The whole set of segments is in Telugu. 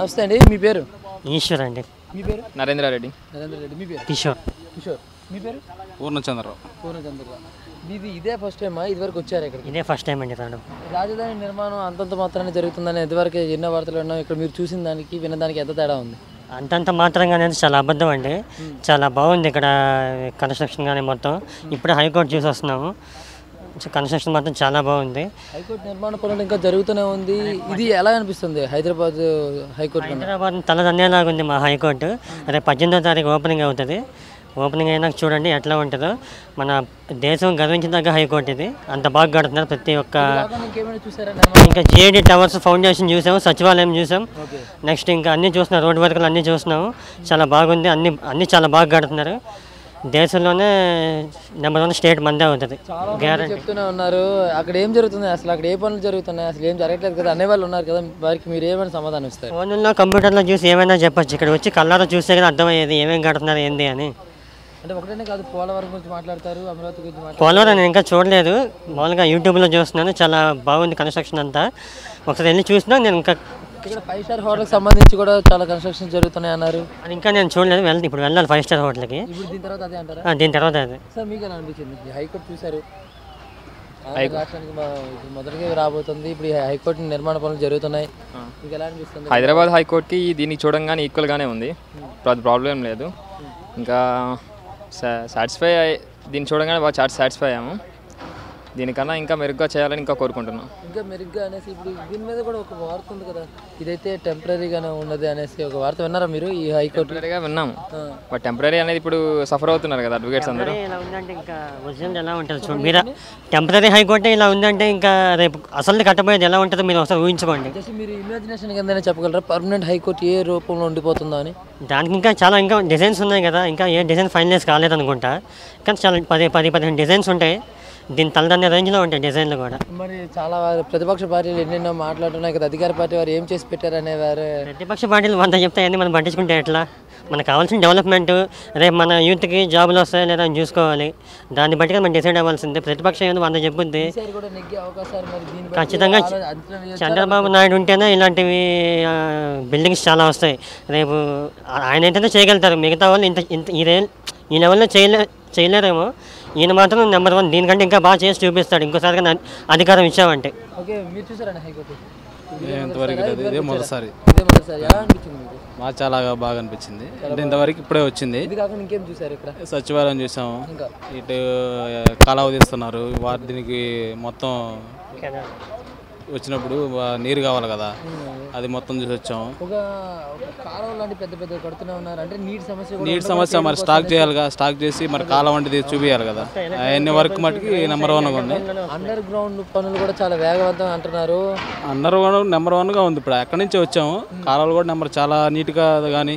నమస్తే అండి. మీ పేరు? ఈశ్వర్ అండి. మీ పేరు? నరేంద్ర రెడ్డి. మీ పేరు? కిషోర్. మీ పేరు? పూర్ణచంద్రరావు. ఇదే ఫస్ట్ టైమా? ఇదివరకు వచ్చారు ఇక్కడ? ఇదే ఫస్ట్ టైం అండి రావడం. రాజధాని నిర్మాణం అంతంత మాత్రాన్ని జరుగుతుందని ఇదివరకు ఎన్నో వార్తలు విన్నాం. ఇక్కడ మీరు చూసిన దానికి విన్నదానికి ఎంత తేడా ఉంది? అంతంత మాత్రంగా అనేది చాలా అబద్ధం అండి. చాలా బాగుంది ఇక్కడ కన్స్ట్రక్షన్ కానీ మొత్తం. ఇప్పుడు హైకోర్టు చూసి వస్తున్నాము. కన్స్ట్రక్షన్ మాత్రం చాలా బాగుంది. హైకోర్టు నిర్మాణ పనులు ఇంకా జరుగుతూనే ఉంది. ఇది ఎలా అనిపిస్తుంది హైదరాబాద్ హైకోర్టు? హైదరాబాద్ తలదన్నేలాగా ఉంది మా హైకోర్టు. రేపు 18వ తారీఖు ఓపెనింగ్ అవుతుంది. ఓపెనింగ్ అయినాక చూడండి ఎట్లా ఉంటుందో. మన దేశం గర్వించదగ్గ హైకోర్టు ఇది. అంత బాగా కడుతున్నారు ప్రతి ఒక్క. ఇంకా జేడీ టవర్స్ ఫౌండేషన్ చూసాము, సచివాలయం చూసాం. నెక్స్ట్ ఇంకా అన్నీ చూస్తున్నాం, రోడ్డు వర్కులు అన్నీ చూస్తున్నాము. చాలా బాగుంది. అన్నీ చాలా బాగా కడుతున్నారు. దేశంలోనే నెంబర్ 1 స్టేట్ మందే అవుతుంది గ్యారెంటీ. చెప్తూనే ఉన్నారు. అక్కడ ఏం జరుగుతుంది అసలు? అక్కడ ఏ పనులు జరుగుతున్నాయి? అసలు ఏం జరగట్లేదు కదా అనేవాళ్ళు ఉన్నారు కదా. వారికి మీరు ఏమైనా సమాధానం ఇస్తారు? ఫోన్లో కంప్యూటర్లో చూసి ఏమైనా చెప్పచ్చు. ఇక్కడ వచ్చి కళ్ళారా చూస్తే కదా అర్థమయ్యేది ఏమేమి కడుతున్నారు ఏంది అని. అంటే ఒకటేనే కాదు, పోలవరం గురించి మాట్లాడతారు, అమరావతి గురించి మాట్లాడతారు. పోలవరం నేను ఇంకా చూడలేదు, మామూలుగా యూట్యూబ్లో చూస్తున్నాను. చాలా బాగుంది కన్స్ట్రక్షన్ అంతా. ఒకసారి వెళ్ళి చూసినా. నేను ఇంకా ఇక్కడ 5 స్టార్ హోటల్కి సంబంధించి కూడా చాలా కన్స్ట్రక్షన్ జరుగుతున్నాయి అన్నారు. అది ఇంకా నేను చూడలేదు. ఇప్పుడు వెళ్ళాలి 5 స్టార్ హోటల్కి. ఇప్పుడు దీని తర్వాత అదే అంటారా? దీని తర్వాత అదే. సార్ మీకు ఎలా అనిపించింది? హైకోర్టు చూశారు, రాష్ట్రానికి మొదటిగా రాబోతుంది. ఇప్పుడు ఈ హైకోర్టు నిర్మాణ పనులు జరుగుతున్నాయి. మీకు ఎలా అనిపిస్తుంది? హైదరాబాద్ హైకోర్టుకి దీన్ని చూడంగానే ఈక్వల్గానే ఉంది. ప్రాబ్లం లేదు. ఇంకా దీన్ని చూడంగానే బాగా సాటిస్ఫై అయ్యాము. దీనికన్నా ఇంకా మెరుగ్గా చేయాలని ఇంకా కోరుకుంటున్నాం. ఇంకా మెరుగ్గా అనేసి ఇప్పుడు దీని మీద కూడా ఒక వార్త ఉంది కదా, ఇదైతే టెంపరీగానే ఉన్నది అనేసి ఒక వార్త విన్నారా మీరు? ఈ హైకోర్టు టెంపరీగా విన్నాము. బట్ టెంపరీ అనేది ఇప్పుడు సఫర్ అవుతున్నారు కదా అడ్వకేట్స్ అందరూ. ఇలా ఉందంటే ఇంకా ఒరిజినల్ ఎలా ఉంటుంది చూడండి మీరు. టెంపరీ హైకోర్టు ఇలా ఉందంటే ఇంకా రేపు అసలు కట్టబోయేది ఎలా ఉంటుందో మీరు ఒకసారి ఊహించుకోండి. జస్ట్ మీరు ఇమాజినేషన్ కిందనే చెప్పగలరా పర్మనెంట్ హైకోర్టు ఏ రూపంలో ఉండిపోతుందో అని? దానికి ఇంకా డిజైన్స్ ఉన్నాయి కదా. ఇంకా ఏ డిజైన్ ఫైనలైజ్ కాలేదనుకుంటా. కానీ చాలా 10-15 డిజైన్స్ ఉంటాయి. దీని తలదన్నే రేంజ్లో ఉంటాయి డిజైన్లు కూడా. మరి చాలా ప్రతిపక్ష పార్టీలు ఎన్నెన్నో మాట్లాడుతున్నాయి కదా, అధికార పార్టీ వారు ఏం చేసి పెట్టారనేవారు. ప్రతిపక్ష పార్టీలు 100 చెప్తాయని మనం పట్టించుకుంటే ఎట్లా? మనకు కావాల్సిన డెవలప్మెంట్ రేపు మన యూత్కి జాబులు వస్తాయో లేదా అని చూసుకోవాలి. దాన్ని బట్టి మనం డిసైడ్ అవ్వాల్సిందే. ప్రతిపక్షం ఏదో 100 చెప్పుద్ది. ఖచ్చితంగా చంద్రబాబు నాయుడు ఉంటేనే ఇలాంటివి బిల్డింగ్స్ చాలా వస్తాయి. రేపు ఆయన అయితేనే చేయగలుగుతారు. మిగతా వాళ్ళు ఈ లెవెల్లో చేయలేరేమో. ఈయన మాత్రం నెంబర్ 1. దీనికంటే ఇంకా బాగా చేసి చూపిస్తాడు ఇంకోసారిగా అధికారం ఇచ్చామంటే. మాకు చాలా బాగా అనిపించింది. అంటే ఇంతవరకు ఇప్పుడే వచ్చింది. సచివాలయం చూసాము, ఇటు కాలువ తీస్తున్నారు. దీనికి మొత్తం వచ్చినప్పుడు నీరు కావాలి కదా, అది మొత్తం చూసి వచ్చాము. నీటి సమస్య మరి స్టాక్ చేయాలిగా. స్టాక్ చేసి మరి కాలం వంటిది చూపించాలి కదా. అవన్నీ వర్క్ మటుకి నెంబర్ 1గా ఉంది. అండర్ గ్రౌండ్ పనులు కూడా చాలా వేగవంతం అంటున్నారు. నెంబర్ 1గా ఉంది. ఇప్పుడు అక్కడి నుంచి వచ్చాము. కాలువలు కూడా చాలా నీట్గా కానీ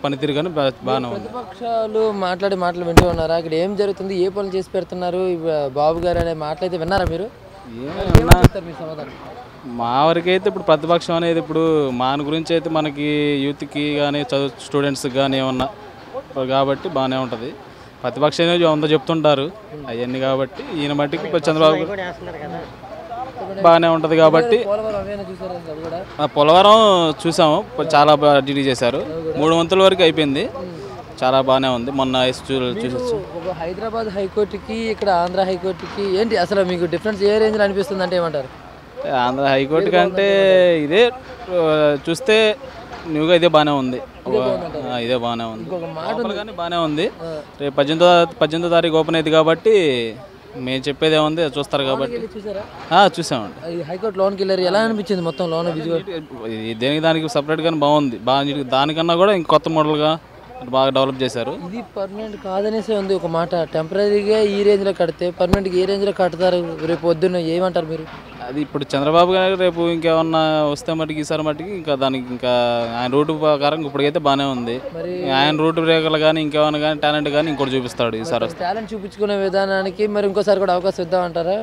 పనితీరు కానీ బాగానే ఉంది. ప్రతిపక్షాలు మాటలు వింటూ ఉన్నారా? ఇక్కడ ఏం జరుగుతుంది, ఏ పనులు చేసి పెడుతున్నారు బాబు గారు అనే మాటలైతే విన్నారా మీరు? మా వరకు అయితే ఇప్పుడు ప్రతిపక్షం అనేది ఇప్పుడు మా గురించి అయితే మనకి యూత్కి కానీ స్టూడెంట్స్కి కానీ ఏమన్నా కాబట్టి బాగానే ఉంటుంది. ప్రతిపక్షం అనేది 100 చెప్తుంటారు అవన్నీ. కాబట్టి ఈయన మట్టికి చంద్రబాబు బాగానే ఉంటుంది కాబట్టి. పోలవరం చూసాము, చాలా బాగా డిడీ చేశారు. 3 వంతుల వరకు అయిపోయింది. చాలా బాగానే ఉంది. మొన్న చూసొచ్చు. హైదరాబాద్ హైకోర్టుకి ఇక్కడ ఆంధ్ర హైకోర్టుకి ఏంటి అసలు మీకు డిఫరెన్స్ ఏ రేంజ్లో అనిపిస్తుంది అంటే ఏమంటారు? ఆంధ్ర హైకోర్టు కంటే ఇదే చూస్తే న్యూగా ఇదే బాగానే ఉంది. ఇదే బాగానే ఉంది. కానీ బాగానే ఉంది. రేపు 18వ తారీఖు ఓపెన్ అయింది కాబట్టి మేము చెప్పేది ఏముంది చూస్తారు కాబట్టి. చూసామండి. హైకోర్టు లోన్కి వెళ్ళారు, ఎలా అనిపించింది మొత్తం లోన్? దానికి సపరేట్గానే బాగుంది. బాగా దానికన్నా కూడా ఇంక కొత్త మోడల్గా బాగా డెవలప్ చేశారు. ఇది పర్మనెంట్ కాదనేసి ఉంది ఒక మాట. టెంపరీగా ఈ రేంజ్లో కడితే పర్మనెంట్గా ఏ రేంజ్లో కడతారు రేపు పొద్దున్న ఏమంటారు మీరు? అది ఇప్పుడు చంద్రబాబు గారు రేపు ఇంకేమన్నా వస్తే మటుకు ఈసారి మటుకి ఇంకా దానికి ఇంకా ఆయన రూటు ప్రకారం ఇప్పటికైతే బాగానే ఉంది. ఆయన రూటు రేఖలు కానీ ఇంకేమైనా కానీ టాలెంట్ కానీ ఇంకోటి చూపిస్తాడు ఈసారి. టాలెంట్ చూపించుకునే విధానానికి మరి ఇంకోసారి కూడా అవకాశం ఇద్దామంటారా?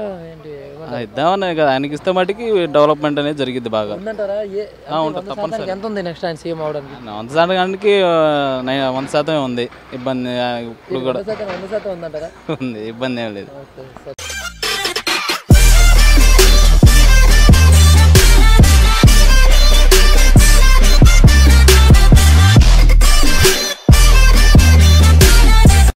ఇద్దామని కదా, ఆయనకి ఇస్తే మటుకి డెవలప్మెంట్ అనేది జరిగింది బాగా. ఉంటుంది తప్పనిసరి. ఎంత ఉంది నెక్స్ట్ ఆయన సీఎం అవడానికి? 100% ఉంది. ఇబ్బంది ఇప్పుడు కూడా 100% ఉందంటారా? ఉంది, ఇబ్బంది ఏం లేదు.